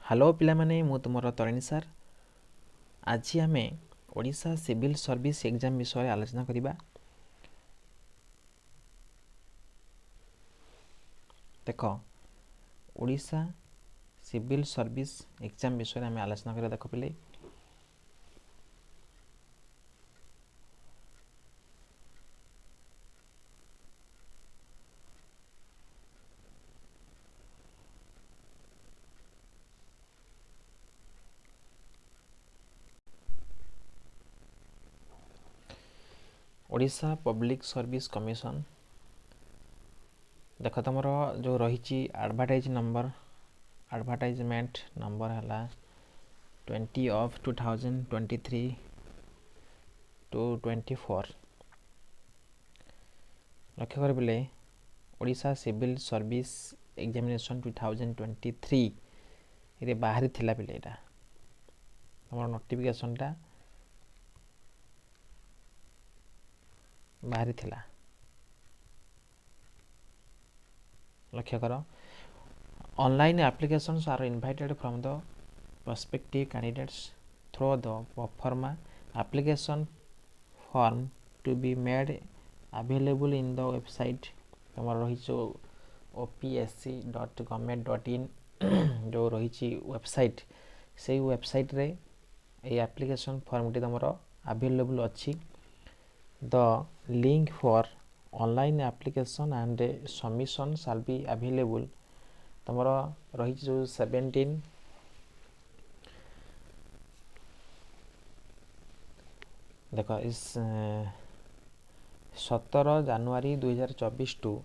Hello पिला माने मु तुमर तरिणी सार। आज आम ओडिशा सिविल सर्विस एग्जाम विषय आलोचना करिबा। देख ओडिशा सिविल सर्विस एग्जाम विषय आम आलोचना करिबा। देख पिले ओडिशा पब्लिक सर्विस कमिशन। देख तुम जो रही एडवर्टाइजमेंट नंबर है 20/2023 to 24। लक्ष्य कर बोले ओडिशा सिविल सर्विस एग्जामिनेशन 2023 ये बाहरी थिला पिले एटा तुम नोटिफिकेशनटा बाहरी थिला। लक्ष्य कर online applications are invited from the prospective candidates through the proforma application form to be made available in the website तुम रही opsc.government.in जो रही वेबसाइट से वेबसाइट रे ये एप्लिकेशन फॉर्मटी तुम अवेलेबल अच्छी। The link for online application and submission shall be available तुम रही जो 17 देख इस 17 जानुआरी 2024 टू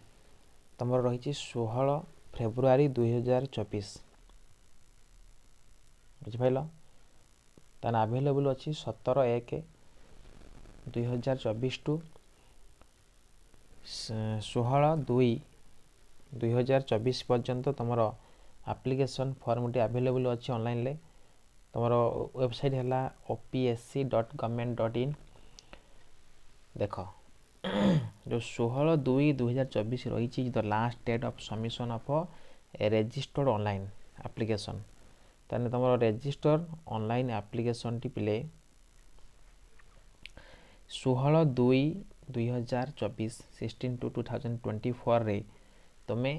तुम रही 16 फेब्रुआरी 2024 बुझिपाल तान अवेलेबल अच्छी 17/1/2024 टू 16/2/2024 पर्यंत तुम एप्लिकेशन फॉर्मटी अवेलेबल अच्छी ऑनलाइन ले तुम वेबसाइट है opsc.government.in। देख जो 16/2/2024 रही the last date of submission of registered online application ताने तुम रजिस्टर्ड ऑनलाइन एप्लिकेशन टी पिले 16/2/2024 16/2/2024 रे तुमे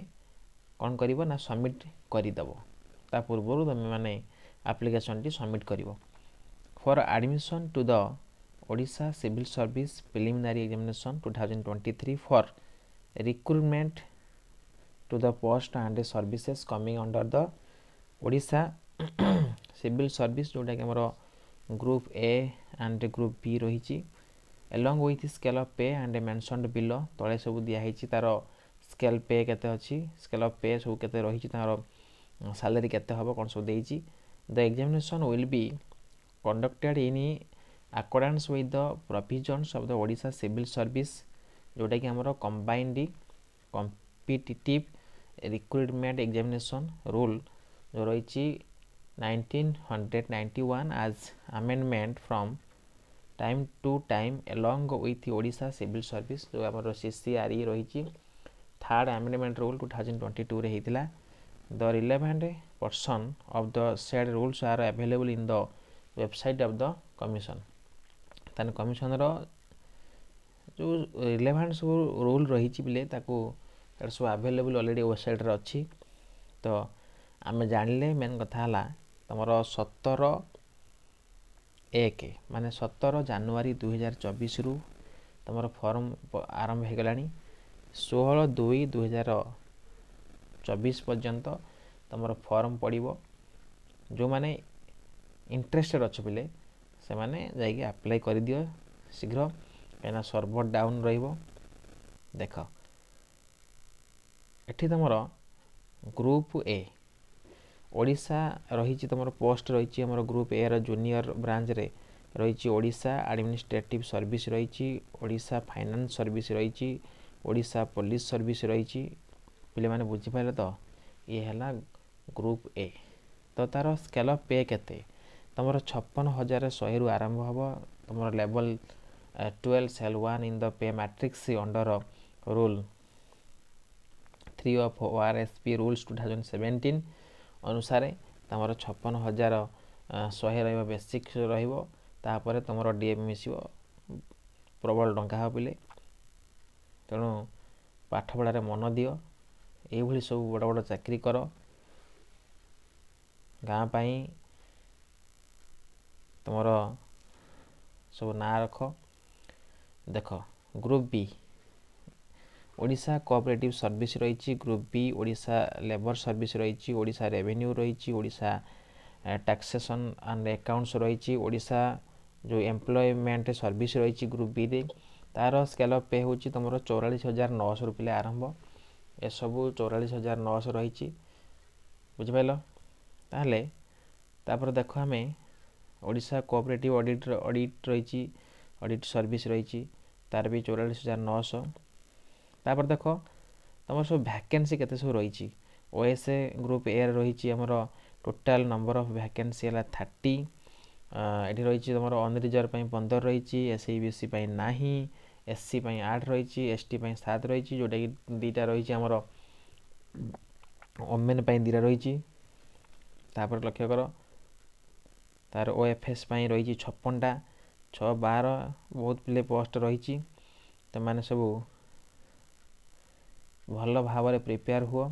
कौन करिवो ना सबमिट करिदबो। ता पूर्व तुम माने एप्लिकेशन टी सबमिट करिवो for admission to the Odisha civil service preliminary examination 2023 for recruitment to the post and services coming under the Odisha civil service जोटा कि हमर group A and group B रही along with scale of pay and mentioned below तले सब दिया है तार scale पे केते अच्छी स्केल ऑफ पे सब केते रही तार सैलरी केते हबो कोन सब देइची। The examination will be conducted in accordance with the provisions of the Odisha civil service जोटा कि हमर combined competitive recruitment examination rule जो रही 1991 as amendment from time to time along with Odisha civil service जो आमर CCRE रही थर्ड अमेंडमेंट रूल 2022 रे हेतिला। The relevant person of the said rules are available in the website of the commission तान commission रो जो relevant सब rule रही बिले ताको सब अवेलेबल ऑलरेडी वेबसाइट रे अच्छी। तो आम जानले मेन कथा है तुम 17/1 माने 17 जानुआरी 2024 रु तुम फॉर्म आरंभ हो गलानी 16/2/2024 पर्यंत तुम फॉर्म पड़ो जो माने इंटरेस्टेड अच्छे पिले से माने जाइए अप्लाई कर दियो शीघ्र कहीं सर्वर डाउन रहिबो। देख एठी तुम ग्रुप ए ओडिशा रही तुम पोस्ट रही ग्रुप ए रो जूनियर ब्रांच रे रही ओडिशा एडमिनिस्ट्रेटिव सर्विस रही ओडिशा फाइनेंस सर्विस रही ओडिशा पुलिस सर्विस रही पिले माने बुझी पारे तो ये है ग्रुप ए। तो तार स्केल ऑफ पे केते तुम 56,100 रु आरंभ हम तुम level 12 cell 1 in the pay matrix under rule 3 of ORSP rules 2017 अनुसार तुमर 56,100 रहिबो बेसिक रहिबो तापर तुमर डीएपी मिसिबो प्रबल टंका हो पिले तेणु पाठ पढ़ारे मन दियो ये सब बड़ बड़ चाकरी कर गाँ पाई तुमर सब ना रख देख group B Odisha cooperative service रही group B Odisha labour service रही ओडिशा रेवेन्यू रही ओडिशा टैक्सेशन एंड अकाउंट्स रही ओडिशा जो एम्प्लॉयमेंट सर्विस रही ग्रुप बी रे तार स्केल अफ पे होची तुम 44,900 रुपये आरंभ ए सबू 44,900 रही बुझिपाल ताहले तापर देख आम ओडिशा कोऑपरेटिव ऑडिट रही ऑडिट सर्विस रही तार भी 44,900 तापर देख तुम सब वैकेंसी केते सब रही ओएसए ग्रुप ए रही आमर टोटाल नंबर ऑफ वैकेंसी है 30 ये रही तुम अनरिजर्व 15 रही एसईबीसी ना एससी 8 रही एसटी 7 रही जोटा कि 2टा रही आमर ओमेन 2टा रही तापर लक्ष्य कर तार ओएफएस रही 56टा 6-12 बहुत पिले पोस्ट रही तो मैंने सब भल भाव प्रिपेयर हुआ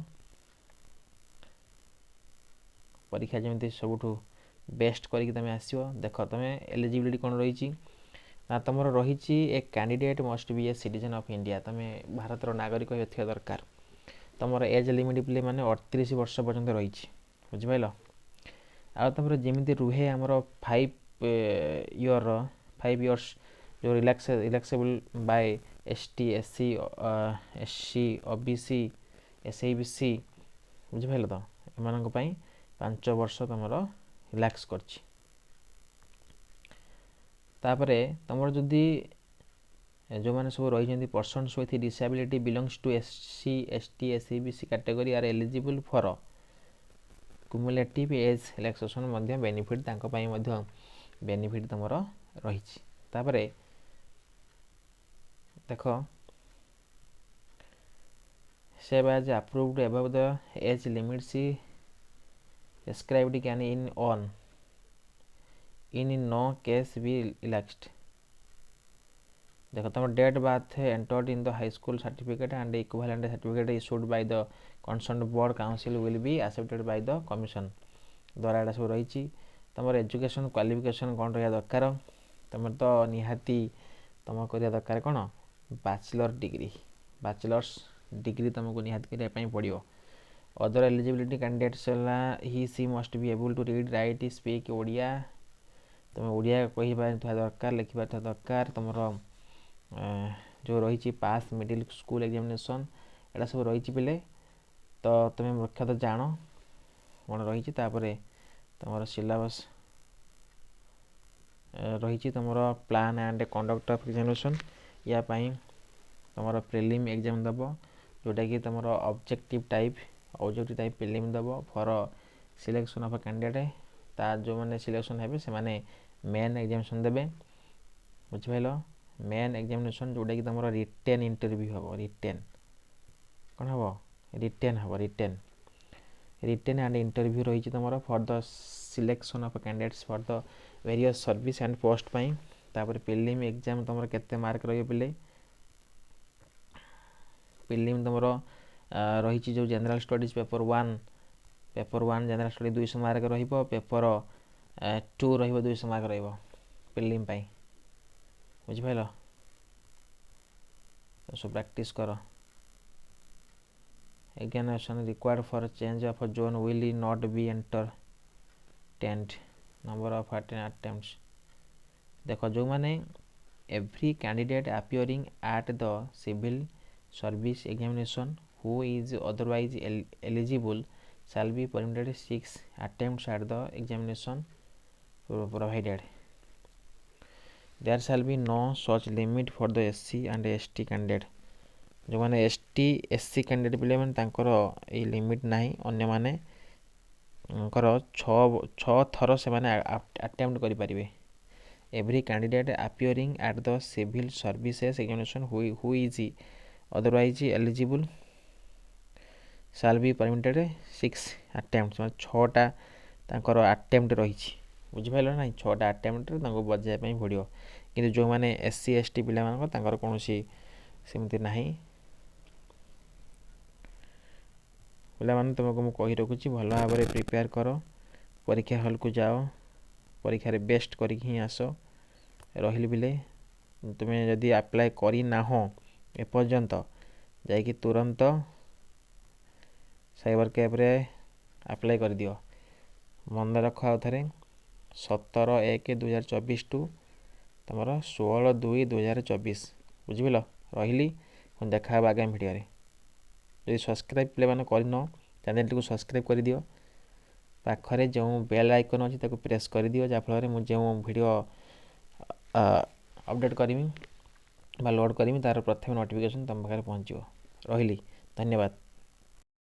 परीक्षा जमी सबुठ बेस्ट करके तुम आसो देख तुम एलिजिबिलिटी कौन रही ना तुम रही a candidate must be a citizen of India तुम भारत नागरिक होगा दरकार तुम एज लिमिट पिले माने 38 वर्ष पर्यंत रही बुझिपाल आ तुम जमी रुहे आमर 5 इयर्स जो relaxable by ST SC SC OBC SEBC बुझिपाल तो एम 5 वर्ष तुम रिलैक्स करछि तापरे तुम जदि जो मैंने सब रही persons with disability belongs to SC ST SEBC category are eligible for cumulative age relaxation benefit benefit तुम रही तापरे देख save age approved above the age limits prescribed can in no case be relaxed देख तुम date birth entered in the high school certificate and equivalent certificate issued by the concern board council will be accepted by the commission द्वारा एटा सब रही तुम education qualification कौन रहा दरकार तुम तो निहाती तुम करिया दरकार कौन बैचलर्स डिग्री तुमको निहाती करने पड़ो other eligibility candidates he she must be able to read write speak Odia तुम ओडिया कही दरकार लिखा दरकार तुम जो रही पास मिडिल स्कूल एग्जामिनेशन एटा सब रही पिले तो तुम मुख्यतः जान कौन रही तुम सिलेबस रही तुम plan and conduct of examination या तुम प्रिलिम एग्जाम दब जोटा कि तुम ऑब्जेक्टिव टाइप प्रिलिम दब फॉर सिलेक्शन ऑफ कैंडिडेट ता जो मैंने सिलेक्शन हेबे से माने मेन एग्जामिनेशन देबे बुझिपाल मेन एग्जामिनेशन जोटा कि तुम रिटेन इंटरव्यू हम रिटेन कौन हम रिटेन एंड इंटरव्यू रही तुम for the selection of candidates for the various service and post तापर प्रिलिम एग्जाम तुम केते मार्क रही पिले प्रिलिम तुम रही जो general studies paper 1 general study 200 mark रहिबो पेपर 2 रहिबो 200 मार्क रहिबो प्रिलिम बुझिपाल सो प्रैक्टिस कर examination required for change of zone will not be enter 10 number of attempts देख जो माने every candidate appearing at the civil service examination who is otherwise eligible shall be permitted 6 attempts at the examination provided. There shall be no such limit for the SC and ST candidate. जो माने ST SC candidate पिले माने तांकर a limit नाही अन्य माने कर 6 थर से माने अटेम्प्ट करि परिबे every candidate appearing at the civil services examination who is otherwise eligible shall be permitted 6 attempts 6टा ତାଙ୍କର ଆଟେମ୍ପ୍ଟ ରହିଛି, ବୁଝିପାରିଲ ନାହିଁ, 6ଟା ଆଟେମ୍ପ୍ଟରେ ତାଙ୍କୁ ବଜାଇବା ପାଇଁ ପଡ଼ିବ। କିନ୍ତୁ ଯେଉଁମାନେ SC ST ପିଲାମାନଙ୍କ ତାଙ୍କର କୌଣସି ସେମିତି ନାହିଁ। ପିଲାମାନେ ତୁମକୁ ମୁଁ କହି ରଖୁଛି, ଭଲ ଭାବରେ ପ୍ରିପେୟାର କର, ପରୀକ୍ଷା ହଲ୍କୁ ଯାଅ, ପରୀକ୍ଷାରେ ବେଷ୍ଟ କରିକି ହିଁ ଆସ। ରହିଲି ବିଲେ, ତୁମେ ଯଦି ଆପ୍ଲାଏ କରିନାହଁ ଏପର୍ଯ୍ୟନ୍ତ, ଯାଇକି ତୁରନ୍ତ ସାଇବର କ୍ୟାବ୍ରେ ଆପ୍ଲାଏ କରିଦିଅ। ମନେ ରଖ ଆଉ ଥରେ, 17/1/2024 ଟୁ ତୁମର 16/2/2024, ବୁଝିପାରିଲ। ରହିଲି, ପୁଣି ଦେଖା ହେବା ଆଗାମୀ ଭିଡ଼ିଓରେ। ଯଦି ସବସ୍କ୍ରାଇବ୍ ପିଲାମାନେ କରିନ, ଚ୍ୟାନେଲଟିକୁ ସବସ୍କ୍ରାଇବ୍ କରିଦିଅ। ପାଖରେ ଯେଉଁ ବେଲ୍ ଆଇକନ୍ ଅଛି ତାକୁ ପ୍ରେସ୍ କରିଦିଅ, ଯାହାଫଳରେ ମୁଁ ଯେଉଁ ଭିଡ଼ିଓ ଅପଡ଼େଟ୍ କରିବି ବା ଲୋଡ଼୍ କରିବି ତାର ପ୍ରଥମେ ନୋଟିଫିକେସନ୍ ତୁମ ପାଖରେ ପହଞ୍ଚିବ। ରହିଲି, ଧନ୍ୟବାଦ।